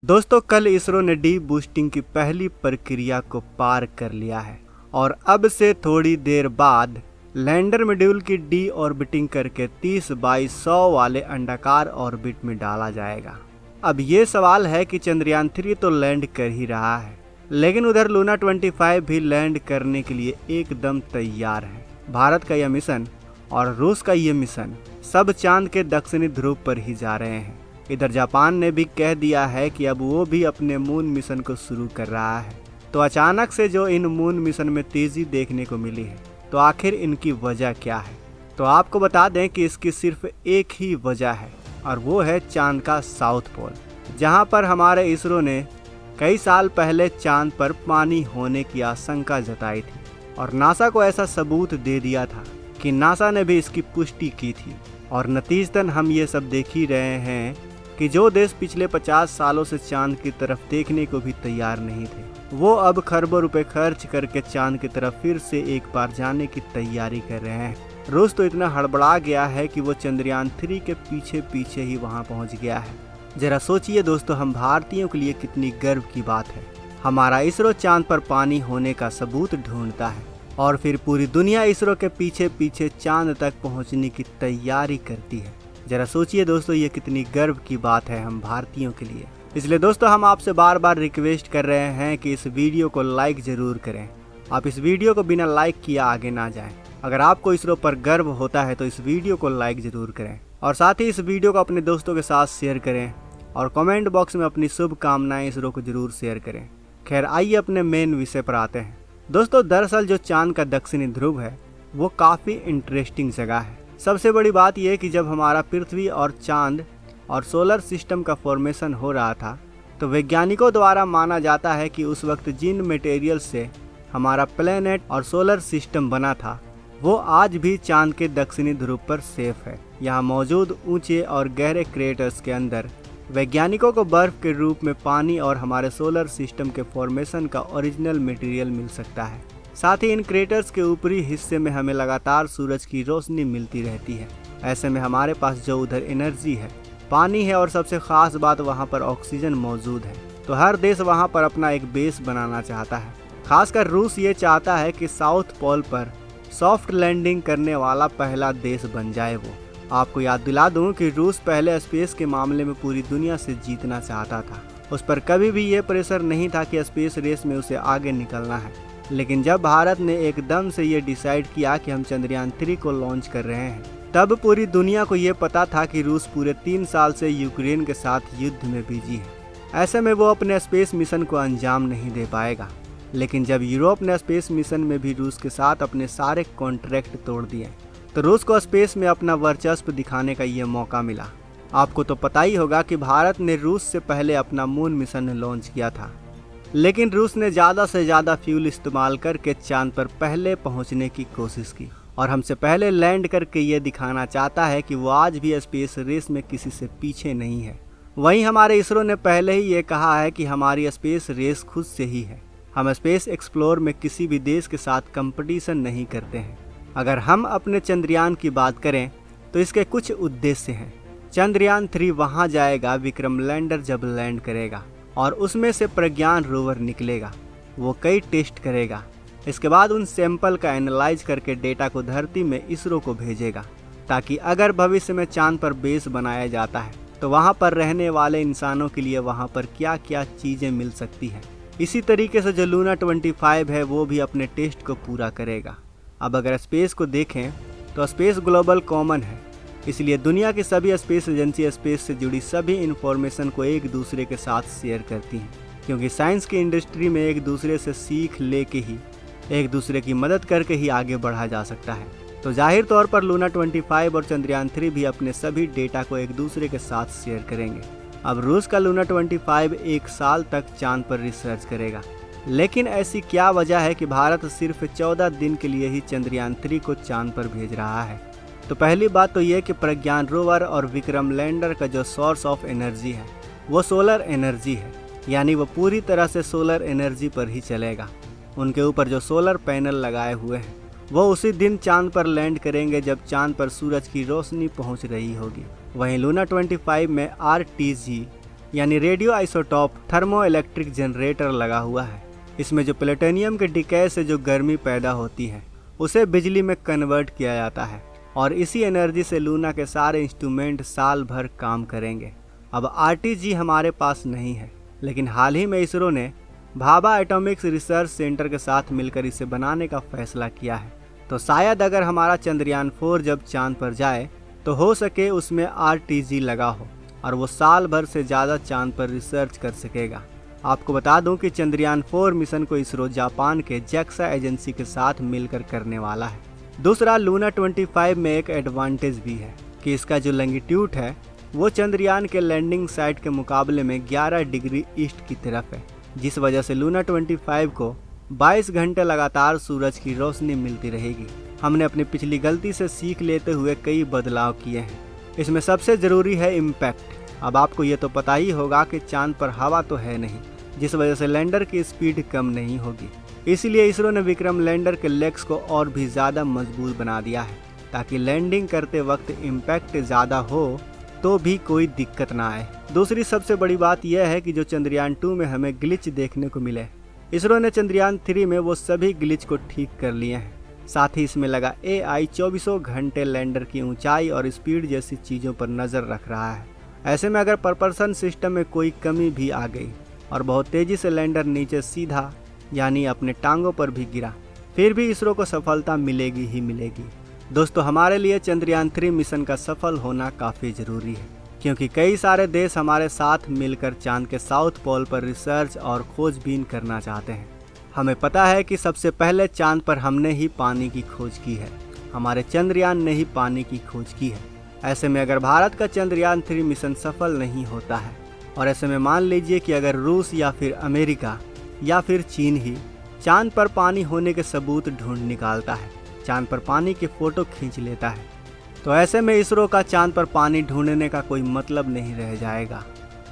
दोस्तों कल इसरो ने डी बूस्टिंग की पहली प्रक्रिया को पार कर लिया है और अब से थोड़ी देर बाद लैंडर मॉड्यूल की डी ऑर्बिटिंग करके 30/100 वाले अंडाकार ऑर्बिट में डाला जाएगा। अब ये सवाल है कि चंद्रयान 3 तो लैंड कर ही रहा है, लेकिन उधर लूना 25 भी लैंड करने के लिए एकदम तैयार है। भारत का यह मिशन और रूस का यह मिशन सब चांद के दक्षिणी ध्रुव पर ही जा रहे हैं। इधर जापान ने भी कह दिया है कि अब वो भी अपने मून मिशन को शुरू कर रहा है। तो अचानक से जो इन मून मिशन में तेजी देखने को मिली है, तो आखिर इनकी वजह क्या है? तो आपको बता दें कि इसकी सिर्फ एक ही वजह है और वो है चांद का साउथ पोल, जहां पर हमारे इसरो ने कई साल पहले चांद पर पानी होने की आशंका जताई थी और नासा को ऐसा सबूत दे दिया था कि नासा ने भी इसकी पुष्टि की थी। और नतीजतन हम ये सब देख ही रहे हैं कि जो देश पिछले 50 सालों से चांद की तरफ देखने को भी तैयार नहीं थे, वो अब खरबों रुपए खर्च करके चांद की तरफ फिर से एक बार जाने की तैयारी कर रहे हैं। रूस तो इतना हड़बड़ा गया है कि वो चंद्रयान 3 के पीछे पीछे ही वहां पहुंच गया है। जरा सोचिए दोस्तों, हम भारतीयों के लिए कितनी गर्व की बात है। हमारा इसरो चांद पर पानी होने का सबूत ढूंढता है और फिर पूरी दुनिया इसरो के पीछे पीछे चांद तक पहुंचने की तैयारी करती है। जरा सोचिए दोस्तों, ये कितनी गर्व की बात है हम भारतीयों के लिए। इसलिए दोस्तों हम आपसे बार बार रिक्वेस्ट कर रहे हैं कि इस वीडियो को लाइक जरूर करें। आप इस वीडियो को बिना लाइक किए आगे ना जाएं। अगर आपको इसरो पर गर्व होता है तो इस वीडियो को लाइक जरूर करें और साथ ही इस वीडियो को अपने दोस्तों के साथ शेयर करें और कमेंट बॉक्स में अपनी शुभकामनाएं इसरो को जरूर शेयर करें। खैर आइए अपने मेन विषय पर आते हैं। दोस्तों दरअसल जो चांद का दक्षिणी ध्रुव है वो काफ़ी इंटरेस्टिंग जगह है। सबसे बड़ी बात यह कि जब हमारा पृथ्वी और चांद और सोलर सिस्टम का फॉर्मेशन हो रहा था, तो वैज्ञानिकों द्वारा माना जाता है कि उस वक्त जिन मटेरियल से हमारा प्लेनेट और सोलर सिस्टम बना था, वो आज भी चांद के दक्षिणी ध्रुव पर सेफ है। यहाँ मौजूद ऊंचे और गहरे क्रेटर्स के अंदर वैज्ञानिकों को बर्फ के रूप में पानी और हमारे सोलर सिस्टम के फॉर्मेशन का ओरिजिनल मटेरियल मिल सकता है। साथ ही इन क्रेटर्स के ऊपरी हिस्से में हमें लगातार सूरज की रोशनी मिलती रहती है। ऐसे में हमारे पास जो उधर एनर्जी है, पानी है और सबसे खास बात वहाँ पर ऑक्सीजन मौजूद है। तो हर देश वहाँ पर अपना एक बेस बनाना चाहता है। खासकर रूस ये चाहता है कि साउथ पोल पर सॉफ्ट लैंडिंग करने वाला पहला देश बन जाए वो। आपको याद दिला दूं कि रूस पहले स्पेस के मामले में पूरी दुनिया से जीतना चाहता था। उस पर कभी भी ये प्रेशर नहीं था कि स्पेस रेस में उसे आगे निकलना है। लेकिन जब भारत ने एकदम से ये डिसाइड किया कि हम चंद्रयान 3 को लॉन्च कर रहे हैं, तब पूरी दुनिया को ये पता था कि रूस पूरे 3 साल से यूक्रेन के साथ युद्ध में बिजी है। ऐसे में वो अपने स्पेस मिशन को अंजाम नहीं दे पाएगा। लेकिन जब यूरोप ने स्पेस मिशन में भी रूस के साथ अपने सारे कॉन्ट्रैक्ट तोड़ दिए, तो रूस को स्पेस में अपना वर्चस्व दिखाने का ये मौका मिला। आपको तो पता ही होगा कि भारत ने रूस से पहले अपना मून मिशन लॉन्च किया था, लेकिन रूस ने ज़्यादा से ज़्यादा फ्यूल इस्तेमाल करके चांद पर पहले पहुंचने की कोशिश की और हमसे पहले लैंड करके ये दिखाना चाहता है कि वो आज भी स्पेस रेस में किसी से पीछे नहीं है। वहीं हमारे इसरो ने पहले ही ये कहा है कि हमारी स्पेस रेस खुद से ही है। हम स्पेस एक्सप्लोर में किसी भी देश के साथ कंपटीशन नहीं करते हैं। अगर हम अपने चंद्रयान की बात करें तो इसके कुछ उद्देश्य हैं। चंद्रयान 3 वहाँ जाएगा विक्रम लैंडर जब लैंड करेगा और उसमें से प्रज्ञान रोवर निकलेगा। वो कई टेस्ट करेगा। इसके बाद उन सैंपल का एनालाइज करके डेटा को धरती में इसरो को भेजेगा, ताकि अगर भविष्य में चांद पर बेस बनाया जाता है तो वहाँ पर रहने वाले इंसानों के लिए वहाँ पर क्या क्या चीज़ें मिल सकती हैं। इसी तरीके से जो लूना 25 है वो भी अपने टेस्ट को पूरा करेगा। अब अगर स्पेस को देखें तो स्पेस ग्लोबल कॉमन है, इसलिए दुनिया की सभी स्पेस एजेंसी स्पेस से जुड़ी सभी इंफॉर्मेशन को एक दूसरे के साथ शेयर करती हैं, क्योंकि साइंस की इंडस्ट्री में एक दूसरे से सीख लेके ही एक दूसरे की मदद करके ही आगे बढ़ा जा सकता है। तो जाहिर तौर पर लूना 25 और चंद्रयान 3 भी अपने सभी डेटा को एक दूसरे के साथ शेयर करेंगे। अब रूस का लूना 25 1 साल तक चांद पर रिसर्च करेगा, लेकिन ऐसी क्या वजह है कि भारत सिर्फ 14 दिन के लिए ही चंद्रयान 3 को चांद पर भेज रहा है? तो पहली बात तो ये कि प्रज्ञान रोवर और विक्रम लैंडर का जो सोर्स ऑफ एनर्जी है वो सोलर एनर्जी है, यानी वो पूरी तरह से सोलर एनर्जी पर ही चलेगा। उनके ऊपर जो सोलर पैनल लगाए हुए हैं वो उसी दिन चांद पर लैंड करेंगे जब चांद पर सूरज की रोशनी पहुंच रही होगी। वहीं लूना 25 में RTG यानी radio isotope thermo electric generator लगा हुआ है। इसमें जो प्लेटोनियम के डिके से जो गर्मी पैदा होती है उसे बिजली में कन्वर्ट किया जाता है और इसी एनर्जी से लूना के सारे इंस्ट्रूमेंट साल भर काम करेंगे। अब RTG हमारे पास नहीं है, लेकिन हाल ही में इसरो ने भाभा एटॉमिक्स रिसर्च सेंटर के साथ मिलकर इसे बनाने का फैसला किया है। तो शायद अगर हमारा चंद्रयान 4 जब चांद पर जाए तो हो सके उसमें RTG लगा हो और वो साल भर से ज़्यादा चांद पर रिसर्च कर सकेगा। आपको बता दूं कि चंद्रयान 4 मिशन को इसरो जापान के JAXA एजेंसी के साथ मिलकर करने वाला है। दूसरा, लूना 25 में एक एडवांटेज भी है कि इसका जो लॉन्गिट्यूड है वो चंद्रयान के लैंडिंग साइट के मुकाबले में 11 डिग्री ईस्ट की तरफ है, जिस वजह से लूना 25 को 22 घंटे लगातार सूरज की रोशनी मिलती रहेगी। हमने अपनी पिछली गलती से सीख लेते हुए कई बदलाव किए हैं। इसमें सबसे ज़रूरी है इम्पैक्ट। अब आपको ये तो पता ही होगा कि चांद पर हवा तो है नहीं, जिस वजह से लैंडर की स्पीड कम नहीं होगी। इसीलिए इसरो ने विक्रम लैंडर के लेग्स को और भी ज़्यादा मजबूत बना दिया है ताकि लैंडिंग करते वक्त इम्पैक्ट ज़्यादा हो तो भी कोई दिक्कत ना आए। दूसरी सबसे बड़ी बात यह है कि जो चंद्रयान 2 में हमें ग्लिच देखने को मिले, इसरो ने चंद्रयान 3 में वो सभी ग्लिच को ठीक कर लिए हैं। साथ ही इसमें लगा AI 24 घंटे लैंडर की ऊंचाई और स्पीड जैसी चीज़ों पर नज़र रख रहा है। ऐसे में अगर प्रपल्शन सिस्टम में कोई कमी भी आ गई और बहुत तेज़ी से लैंडर नीचे सीधा यानी अपने टांगों पर भी गिरा, फिर भी इसरो को सफलता मिलेगी ही मिलेगी। दोस्तों, हमारे लिए चंद्रयान 3 मिशन का सफल होना काफ़ी ज़रूरी है, क्योंकि कई सारे देश हमारे साथ मिलकर चांद के साउथ पोल पर रिसर्च और खोजबीन करना चाहते हैं। हमें पता है कि सबसे पहले चांद पर हमने ही पानी की खोज की है, हमारे चंद्रयान ने ही पानी की खोज की है। ऐसे में अगर भारत का चंद्रयान 3 मिशन सफल नहीं होता है और ऐसे में मान लीजिए कि अगर रूस या फिर अमेरिका या फिर चीन ही चांद पर पानी होने के सबूत ढूंढ निकालता है, चांद पर पानी की फ़ोटो खींच लेता है, तो ऐसे में इसरो का चांद पर पानी ढूंढने का कोई मतलब नहीं रह जाएगा।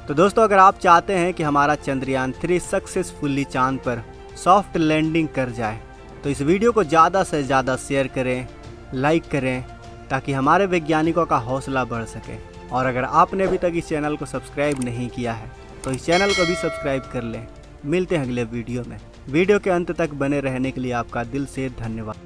तो दोस्तों, अगर आप चाहते हैं कि हमारा चंद्रयान 3 सक्सेसफुली चांद पर सॉफ्ट लैंडिंग कर जाए तो इस वीडियो को ज़्यादा से ज़्यादा शेयर करें, लाइक करें, ताकि हमारे वैज्ञानिकों का हौसला बढ़ सके। और अगर आपने अभी तक इस चैनल को सब्सक्राइब नहीं किया है तो इस चैनल को भी सब्सक्राइब कर लें। मिलते हैं अगले वीडियो में। वीडियो के अंत तक बने रहने के लिए आपका दिल से धन्यवाद।